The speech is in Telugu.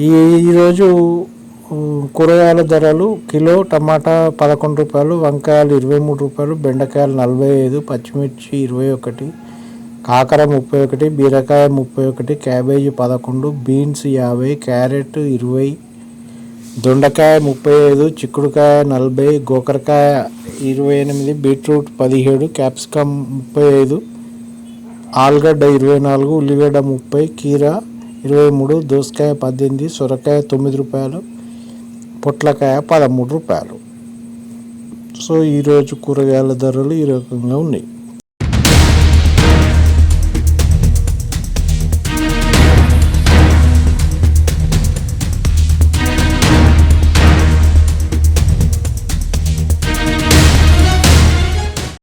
ఈరోజు కూరగాయల ధరలు కిలో టమాటా 11 రూపాయలు, వంకాయలు 23 రూపాయలు, బెండకాయలు 45, పచ్చిమిర్చి 21, కాకర 31, బీరకాయ 31, క్యాబేజీ 11, బీన్స్ 50, క్యారెట్ 20, దొండకాయ 35, చిక్కుడుకాయ 40, గోకరకాయ 28, బీట్రూట్ 17, క్యాప్సికమ్ 35, ఆలుగడ్డ 24, ఉల్లిగడ్డ 30, కీరా 23, దోసకాయ 18, సొరకాయ 9 రూపాయలు, పొట్లకాయ 13 రూపాయలు. సో ఈరోజు కూరగాయల ధరలు ఈ రకంగా ఉన్నాయి.